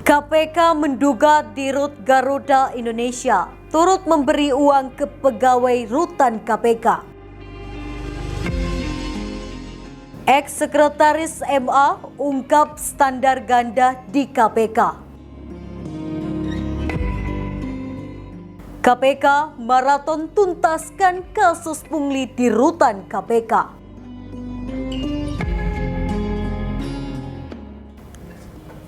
KPK menduga Dirut Garuda Indonesia turut memberi uang ke pegawai rutan KPK. Ex-sekretaris MA ungkap standar ganda di KPK. KPK maraton tuntaskan kasus pungli di rutan KPK.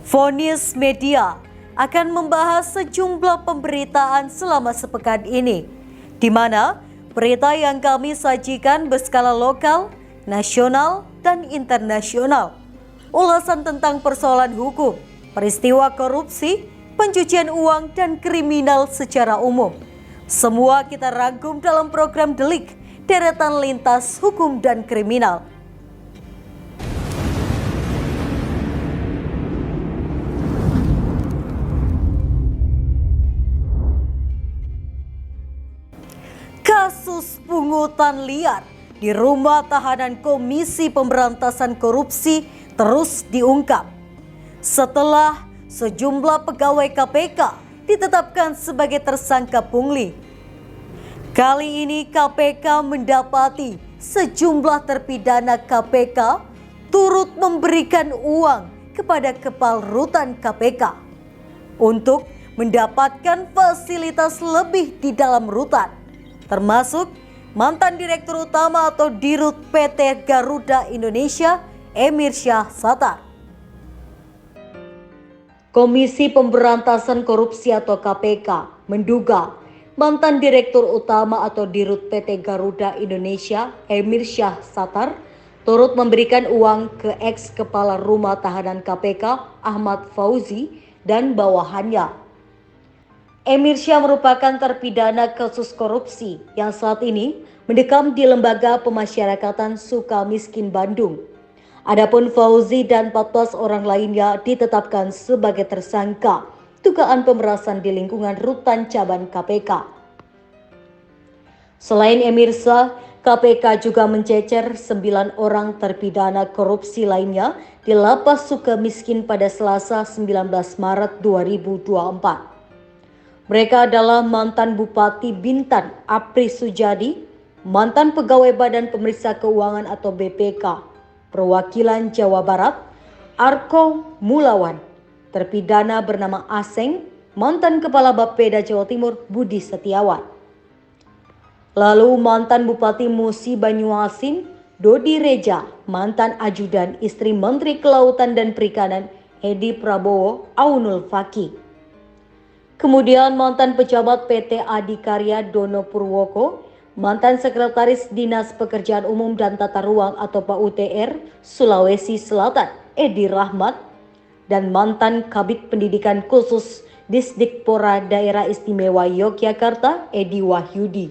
Vonis Media akan membahas sejumlah pemberitaan selama sepekan ini, di mana berita yang kami sajikan berskala lokal, nasional, dan internasional. Ulasan tentang persoalan hukum, peristiwa korupsi, pencucian uang, dan kriminal secara umum. Semua kita rangkum dalam program Delik, deretan lintas hukum dan kriminal. Kasus pungutan liar di rumah tahanan Komisi Pemberantasan Korupsi terus diungkap setelah sejumlah pegawai KPK ditetapkan sebagai tersangka pungli. Kali ini KPK mendapati sejumlah terpidana KPK turut memberikan uang kepada kepala rutan KPK untuk mendapatkan fasilitas lebih di dalam rutan, termasuk mantan Direktur Utama atau Dirut PT Garuda Indonesia, Emir Syah Satar. Komisi Pemberantasan Korupsi atau KPK menduga mantan Direktur Utama atau Dirut PT Garuda Indonesia, Emir Syah Satar, turut memberikan uang ke ex-kepala rumah tahanan KPK, Ahmad Fauzi, dan bawahannya. Emir Syah merupakan terpidana kasus korupsi yang saat ini mendekam di Lembaga Pemasyarakatan Sukamiskin Bandung. Adapun Fauzi dan 14 orang lainnya ditetapkan sebagai tersangka dugaan pemerasan di lingkungan rutan cabang KPK. Selain Emir Syah, KPK juga mencecer 9 orang terpidana korupsi lainnya di Lapas Sukamiskin pada Selasa 19 Maret 2024. Mereka adalah mantan Bupati Bintan Apri Sujadi, mantan pegawai Badan Pemeriksa Keuangan atau BPK Perwakilan Jawa Barat, Arko Mulawan, terpidana bernama Aseng, mantan Kepala Bapeda Jawa Timur Budi Setiawan. Lalu mantan Bupati Musi Banyuasin, Dodi Reja, mantan ajudan istri Menteri Kelautan dan Perikanan Edi Prabowo Aunul Fakih. Kemudian mantan pejabat PT Adikarya Dono Purwoko, mantan Sekretaris Dinas Pekerjaan Umum dan Tata Ruang atau PUTR Sulawesi Selatan Edi Rahmat, dan mantan Kabid Pendidikan Khusus Disdikpora Daerah Istimewa Yogyakarta Edi Wahyudi.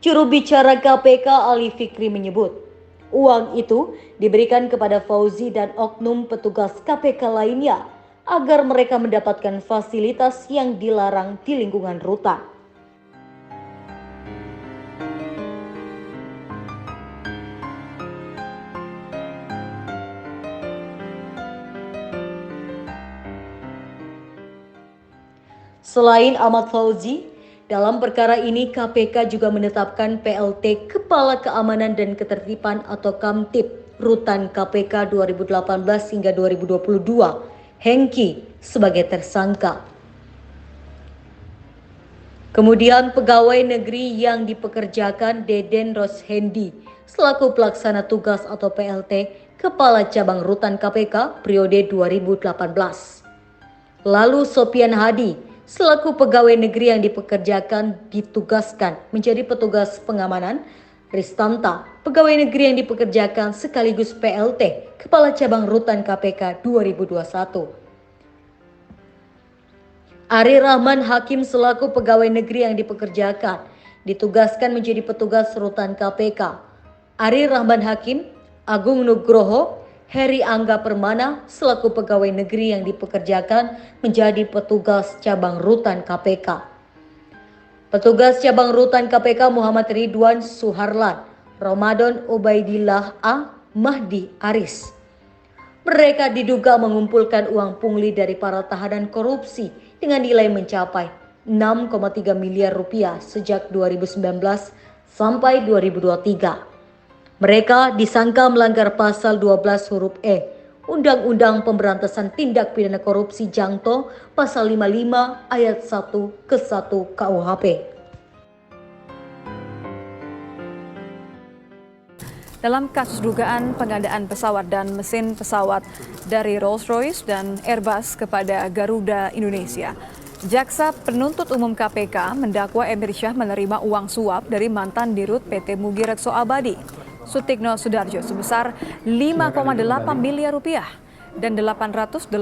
Juru bicara KPK Ali Fikri menyebut, uang itu diberikan kepada Fauzi dan oknum petugas KPK lainnya agar mereka mendapatkan fasilitas yang dilarang di lingkungan rutan. Selain Ahmad Fauzi, dalam perkara ini KPK juga menetapkan PLT Kepala Keamanan dan Ketertiban atau Kamtib Rutan KPK 2018 hingga 2022, Hengki, sebagai tersangka. Kemudian pegawai negeri yang dipekerjakan Deden Roshendi selaku pelaksana tugas atau PLT Kepala Cabang Rutan KPK periode 2018. Lalu Sopian Hadi selaku pegawai negeri yang dipekerjakan ditugaskan menjadi petugas pengamanan Ristanta, pegawai negeri yang dipekerjakan sekaligus PLT Kepala Cabang Rutan KPK 2021. Ari Rahman Hakim selaku pegawai negeri yang dipekerjakan ditugaskan menjadi petugas rutan KPK. Ari Rahman Hakim, Agung Nugroho, Heri Angga Permana selaku pegawai negeri yang dipekerjakan menjadi petugas cabang rutan KPK. Petugas cabang rutan KPK Muhammad Ridwan Suharlan, Ramadan Ubaidillah A. Mahdi Aris. Mereka diduga mengumpulkan uang pungli dari para tahanan korupsi dengan nilai mencapai 6,3 miliar rupiah sejak 2019 sampai 2023. Mereka disangka melanggar pasal 12 huruf E Undang-Undang Pemberantasan Tindak Pidana Korupsi Jangto pasal 55 ayat 1 ke 1 KUHP. Dalam kasus dugaan pengadaan pesawat dan mesin pesawat dari Rolls-Royce dan Airbus kepada Garuda Indonesia, Jaksa Penuntut Umum KPK mendakwa Emir Syah menerima uang suap dari mantan Dirut PT Mugi Rekso Abadi, Sutikno Sudarjo sebesar 5,8 miliar rupiah dan 884.000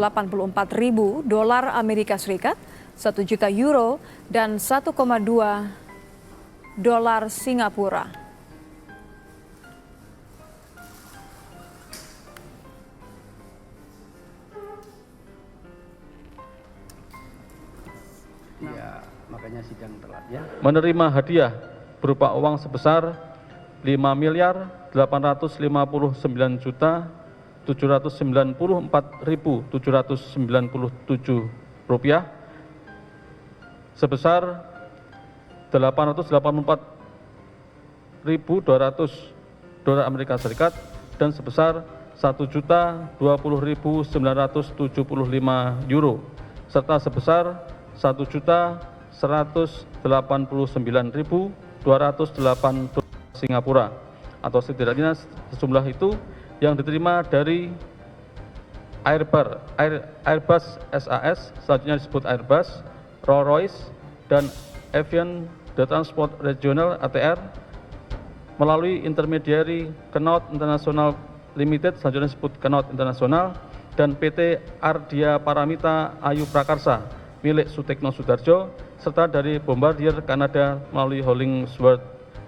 dolar Amerika Serikat, 1 juta euro dan 1,2 dolar Singapura. Ya, makanya sidang telat ya. Menerima hadiah berupa uang sebesar 5.794.797 rupiah, sebesar 884.200 dolar Amerika Serikat dan sebesar 1.020.975 euro serta sebesar 1.189.208 Singapura atau setidaknya sejumlah itu yang diterima dari Airbus SAS, selanjutnya disebut Airbus, Rolls-Royce, dan Avion de Transport Regional ATR melalui intermediari Knaut International Limited, selanjutnya disebut Knaut International, dan PT Ardia Paramita Ayu Prakarsa milik Sutikno Sudarjo, serta dari Bombardier Kanada melalui Hollingsworth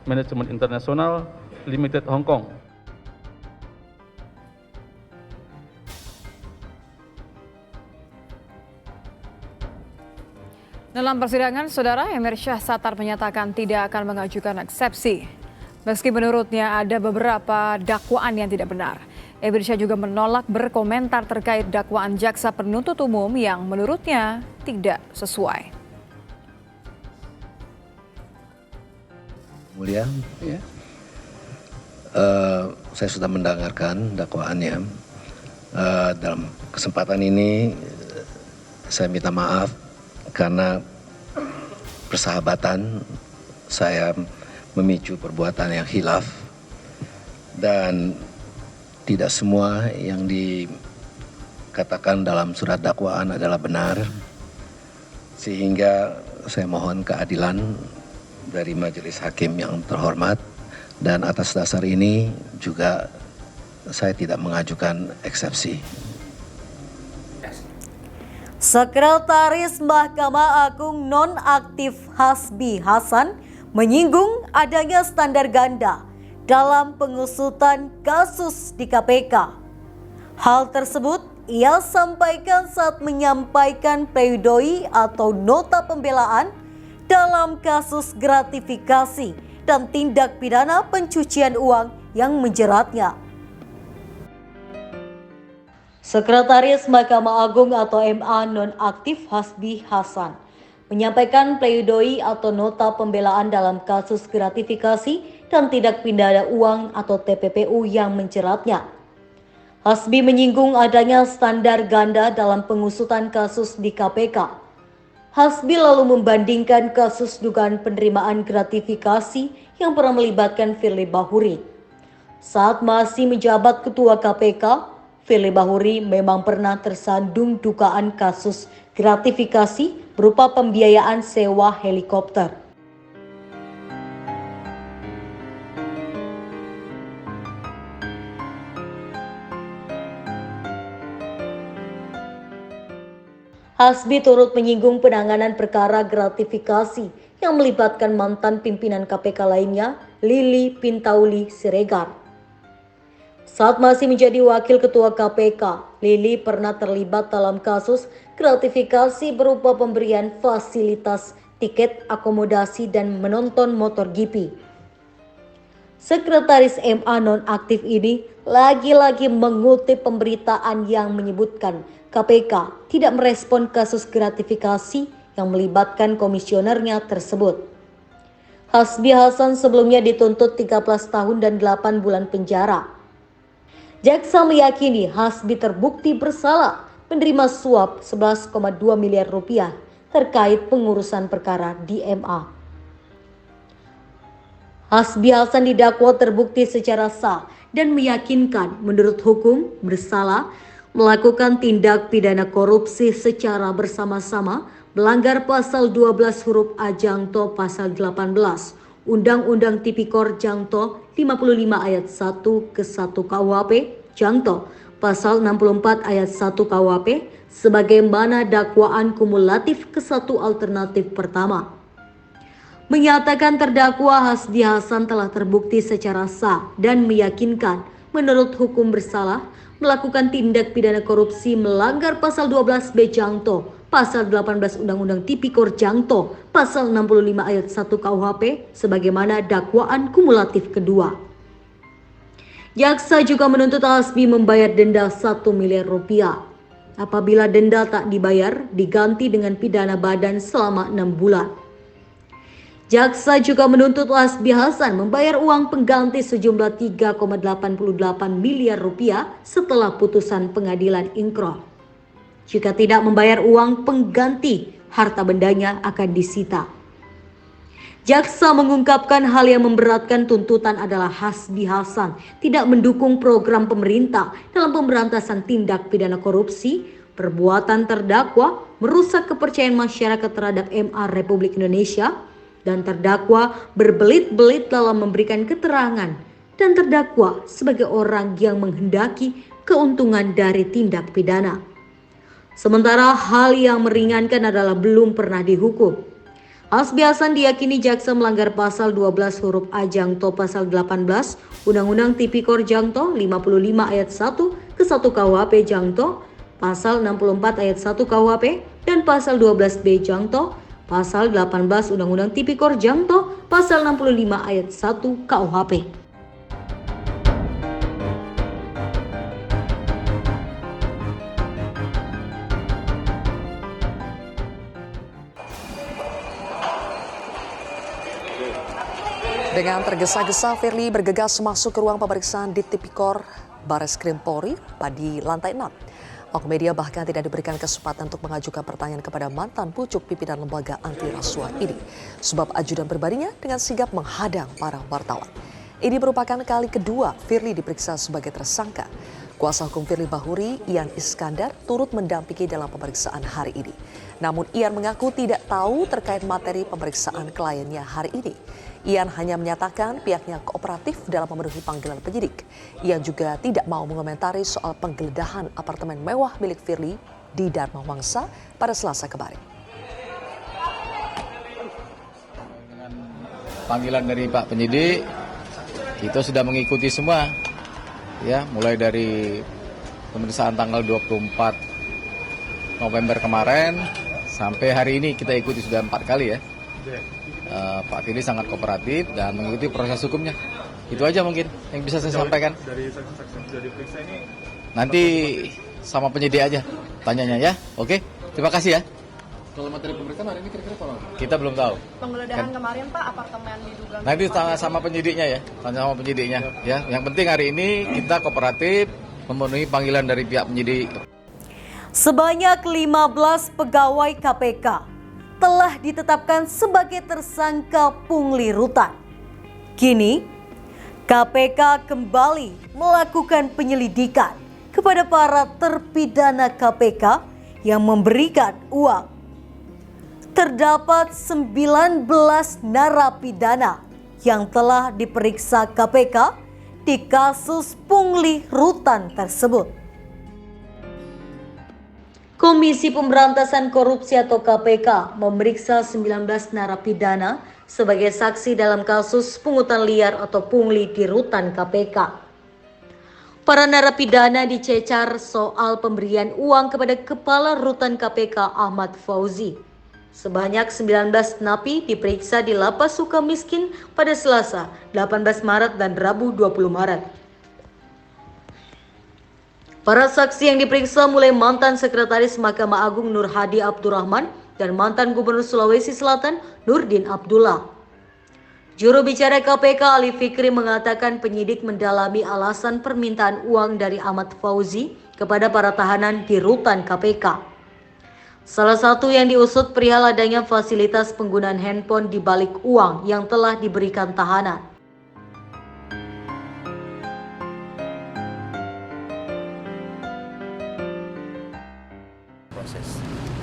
Management International Limited Hong Kong. Dalam persidangan, Saudara, Emir Syah Sattar menyatakan tidak akan mengajukan eksepsi. Meski menurutnya ada beberapa dakwaan yang tidak benar. Emir Syah juga menolak berkomentar terkait dakwaan jaksa penuntut umum yang menurutnya tidak sesuai. Mulia, ya. Saya sudah mendengarkan dakwaannya. Dalam kesempatan ini saya minta maaf karena persahabatan saya memicu perbuatan yang khilaf dan tidak semua yang dikatakan dalam surat dakwaan adalah benar, sehingga saya mohon keadilan dari majelis hakim yang terhormat, dan atas dasar ini juga saya tidak mengajukan eksepsi. Sekretaris Mahkamah Agung nonaktif Hasbi Hasan menyinggung adanya standar ganda dalam pengusutan kasus di KPK. Hal tersebut ia sampaikan saat menyampaikan pledoi atau nota pembelaan dalam kasus gratifikasi dan tindak pidana pencucian uang yang menjeratnya. Sekretaris Mahkamah Agung atau MA nonaktif Hasbi Hasan menyampaikan pledoi atau nota pembelaan dalam kasus gratifikasi dan tindak pidana uang atau TPPU yang menjeratnya. Hasbi menyinggung adanya standar ganda dalam pengusutan kasus di KPK. Hasbi lalu membandingkan kasus dugaan penerimaan gratifikasi yang pernah melibatkan Firly Bahuri. Saat masih menjabat Ketua KPK, Firly Bahuri memang pernah tersandung dugaan kasus gratifikasi berupa pembiayaan sewa helikopter. Hasbi turut menyinggung penanganan perkara gratifikasi yang melibatkan mantan pimpinan KPK lainnya, Lili Pintauli Siregar. Saat masih menjadi wakil ketua KPK, Lili pernah terlibat dalam kasus gratifikasi berupa pemberian fasilitas tiket akomodasi dan menonton MotoGP. Sekretaris MA nonaktif ini lagi-lagi mengutip pemberitaan yang menyebutkan KPK tidak merespon kasus gratifikasi yang melibatkan komisionernya tersebut. Hasbi Hasan sebelumnya dituntut 13 tahun dan 8 bulan penjara. Jaksa meyakini Hasbi terbukti bersalah menerima suap 11,2 miliar rupiah terkait pengurusan perkara di MA. Hasbi Hasan didakwa terbukti secara sah dan meyakinkan menurut hukum bersalah melakukan tindak pidana korupsi secara bersama-sama melanggar pasal 12 huruf A Jangto pasal 18 Undang-Undang Tipikor Jangto 55 ayat 1 ke 1 KUHP Jangto pasal 64 ayat 1 KUHP sebagaimana dakwaan kumulatif ke satu alternatif pertama. Menyatakan terdakwa Hasbi Hasan telah terbukti secara sah dan meyakinkan menurut hukum bersalah melakukan tindak pidana korupsi melanggar pasal 12B Jangto, pasal 18 Undang-Undang Tipikor Jangto, pasal 65 ayat 1 KUHP sebagaimana dakwaan kumulatif kedua. Jaksa juga menuntut Hasbi membayar denda 1 miliar rupiah. Apabila denda tak dibayar, diganti dengan pidana badan selama 6 bulan. Jaksa juga menuntut Hasbi Hasan membayar uang pengganti sejumlah 3,88 miliar rupiah setelah putusan pengadilan inkrah. Jika tidak membayar uang pengganti, harta bendanya akan disita. Jaksa mengungkapkan hal yang memberatkan tuntutan adalah Hasbi Hasan tidak mendukung program pemerintah dalam pemberantasan tindak pidana korupsi. Perbuatan terdakwa merusak kepercayaan masyarakat terhadap MA Republik Indonesia, dan terdakwa berbelit-belit dalam memberikan keterangan dan terdakwa sebagai orang yang menghendaki keuntungan dari tindak pidana. Sementara hal yang meringankan adalah belum pernah dihukum. Hasbi Hasan diyakini jaksa melanggar pasal 12 huruf A Jangto pasal 18 Undang-Undang Tipikor Jangto 55 ayat 1 ke 1 KUHP Jangto, pasal 64 ayat 1 KUHP dan pasal 12B Jangto, pasal 18 Undang-Undang Tipikor Jangto, pasal 65 ayat 1 KUHP. Dengan tergesa-gesa, Firly bergegas masuk ke ruang pemeriksaan di Tipikor Bareskrim Polri di lantai 6. Awak media bahkan tidak diberikan kesempatan untuk mengajukan pertanyaan kepada mantan pucuk pimpinan lembaga anti rasuah ini, sebab ajudan pribadinya dengan sigap menghadang para wartawan. Ini merupakan kali kedua Firly diperiksa sebagai tersangka. Kuasa hukum Firly Bahuri, Ian Iskandar, turut mendampingi dalam pemeriksaan hari ini. Namun Ian mengaku tidak tahu terkait materi pemeriksaan kliennya hari ini. Ian hanya menyatakan pihaknya kooperatif dalam memenuhi panggilan penyidik. Ian juga tidak mau mengomentari soal penggeledahan apartemen mewah milik Firly di Dharma Wangsa pada Selasa kemarin. Panggilan dari Pak penyidik, kita sudah mengikuti semua, ya, mulai dari pemeriksaan tanggal 24 November kemarin sampai hari ini kita ikuti sudah 4 kali ya. Pak Firly sangat kooperatif dan mengikuti proses hukumnya. Itu aja mungkin yang bisa saya sampaikan. Dari saksi-saksi sudah diperiksa ini nanti sama penyidik aja tanyanya ya. Oke, terima kasih ya. Kalau materi pemeriksaan hari ini kira-kira apa? Kita belum tahu. Penggeledahan kemarin Pak, apartemen diduga. Nanti sama penyidiknya ya, tanya sama penyidiknya ya. Yang penting hari ini kita kooperatif memenuhi panggilan dari pihak penyidik. Sebanyak 15 pegawai KPK telah ditetapkan sebagai tersangka pungli rutan. Kini, KPK kembali melakukan penyelidikan kepada para terpidana KPK yang memberikan uang. Terdapat 19 narapidana yang telah diperiksa KPK di kasus pungli rutan tersebut. Komisi Pemberantasan Korupsi atau KPK memeriksa 19 narapidana sebagai saksi dalam kasus pungutan liar atau pungli di rutan KPK. Para narapidana dicecar soal pemberian uang kepada Kepala Rutan KPK Ahmad Fauzi. Sebanyak 19 napi diperiksa di Lapas Sukamiskin pada Selasa 18 Maret dan Rabu 20 Maret. Para saksi yang diperiksa mulai mantan Sekretaris Mahkamah Agung Nur Hadi Abdurrahman dan mantan Gubernur Sulawesi Selatan Nurdin Abdullah. Juru bicara KPK Ali Fikri mengatakan penyidik mendalami alasan permintaan uang dari Ahmad Fauzi kepada para tahanan di rutan KPK. Salah satu yang diusut perihal adanya fasilitas penggunaan handphone di balik uang yang telah diberikan tahanan.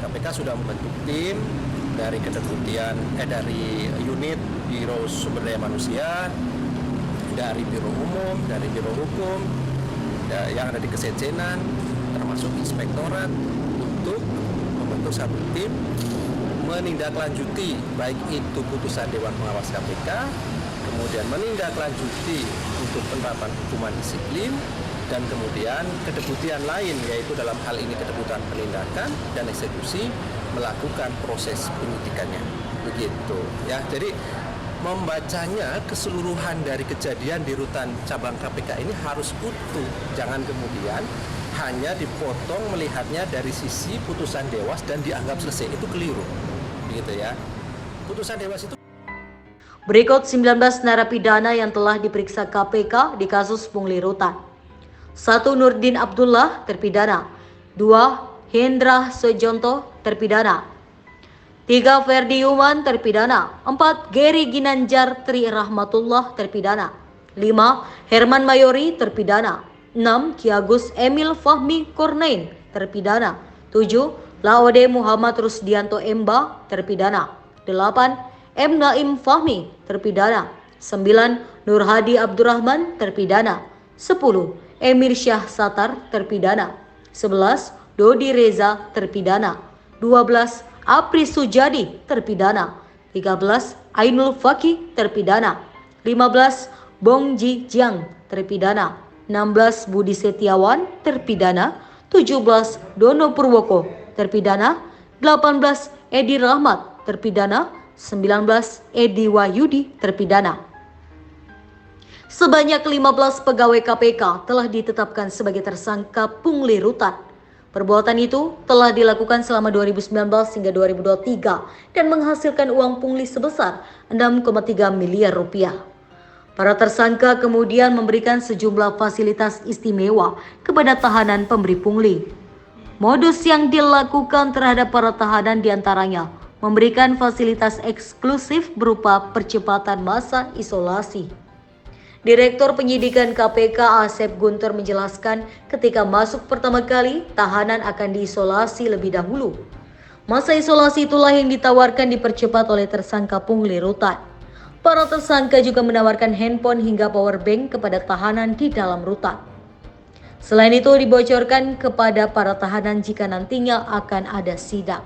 KPK sudah membentuk tim dari dari unit Biro Sumber Daya Manusia, dari Biro Umum, dari Biro Hukum, yang ada di Kesekjenan, termasuk Inspektorat, untuk membentuk satu tim menindaklanjuti baik itu putusan Dewan Pengawas KPK, kemudian menindaklanjuti untuk penerapan hukuman disiplin, dan kemudian kedeputian lain, yaitu dalam hal ini kedeputian penindakan dan eksekusi, melakukan proses penyidikannya. Begitu ya. Jadi membacanya keseluruhan dari kejadian di rutan cabang KPK ini harus utuh, jangan kemudian hanya dipotong melihatnya dari sisi putusan Dewas dan dianggap selesai. Itu keliru, begitu ya. Putusan Dewas itu. Berikut 19 narapidana yang telah diperiksa KPK di kasus pungli rutan. 1. Nurdin Abdullah, terpidana. 2. Hendra Sojonto, terpidana. 3. Ferdi Yuman, terpidana. 4. Gary Ginanjar Tri Rahmatullah, terpidana. 5. Herman Mayori, terpidana. 6. Kiagus Emil Fahmi Kornain, terpidana. 7. Laode Muhammad Rusdianto Emba, terpidana. 8. M. Naim Fahmi, terpidana. 9. Nur Hadi Abdurrahman, terpidana. 10. Emir Syah Satar, terpidana. 11. Dodi Reza, terpidana. 12. Apri Sujadi, terpidana. 13. Ainul Fakih, terpidana. 15. Bongji Jiang, terpidana. 16. Budi Setiawan, terpidana. 17. Dono Purwoko, terpidana. 18. Edi Rahmat, terpidana. 19. Edi Wahyudi, terpidana. Sebanyak 15 pegawai KPK telah ditetapkan sebagai tersangka pungli rutan. Perbuatan itu telah dilakukan selama 2019 hingga 2023 dan menghasilkan uang pungli sebesar 6,3 miliar rupiah. Para tersangka kemudian memberikan sejumlah fasilitas istimewa kepada tahanan pemberi pungli. Modus yang dilakukan terhadap para tahanan diantaranya memberikan fasilitas eksklusif berupa percepatan masa isolasi. Direktur Penyidikan KPK Asep Guntur menjelaskan ketika masuk pertama kali, tahanan akan diisolasi lebih dahulu. Masa isolasi itulah yang ditawarkan dipercepat oleh tersangka pungli rutan. Para tersangka juga menawarkan handphone hingga power bank kepada tahanan di dalam rutan. Selain itu dibocorkan kepada para tahanan jika nantinya akan ada sidang.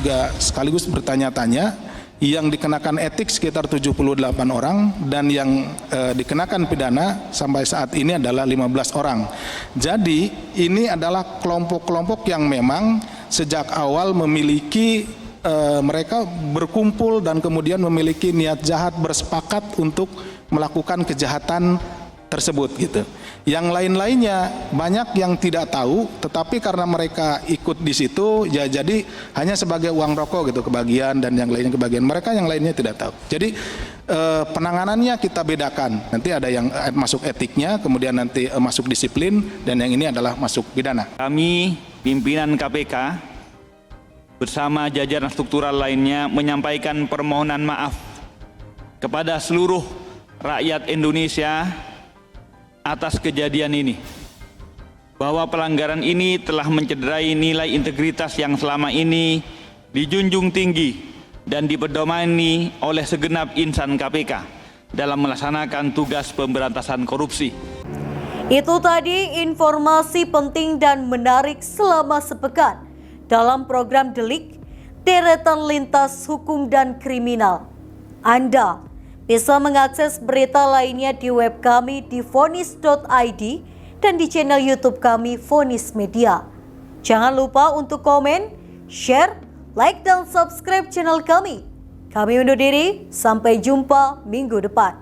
Juga sekaligus bertanya-tanya, yang dikenakan etik sekitar 78 orang dan yang dikenakan pidana sampai saat ini adalah 15 orang. Jadi ini adalah kelompok-kelompok yang memang sejak awal memiliki mereka berkumpul dan kemudian memiliki niat jahat, bersepakat untuk melakukan kejahatan tersebut gitu. Yang lain-lainnya banyak yang tidak tahu, tetapi karena mereka ikut di situ ya jadi hanya sebagai uang rokok gitu kebagian, dan yang lainnya kebagian, mereka yang lainnya tidak tahu. Jadi penanganannya kita bedakan. Nanti ada yang masuk etiknya, kemudian nanti masuk disiplin, dan yang ini adalah masuk pidana. Kami pimpinan KPK bersama jajaran struktural lainnya menyampaikan permohonan maaf kepada seluruh rakyat Indonesia atas kejadian ini, bahwa pelanggaran ini telah mencederai nilai integritas yang selama ini dijunjung tinggi dan dipedomani oleh segenap insan KPK dalam melaksanakan tugas pemberantasan korupsi. Itu tadi informasi penting dan menarik selama sepekan dalam program Delik, Deretan Lintas Hukum dan Kriminal. Anda bisa mengakses berita lainnya di web kami di vonis.id dan di channel YouTube kami Vonis Media. Jangan lupa untuk komen, share, like, dan subscribe channel kami. Kami undur diri, sampai jumpa minggu depan.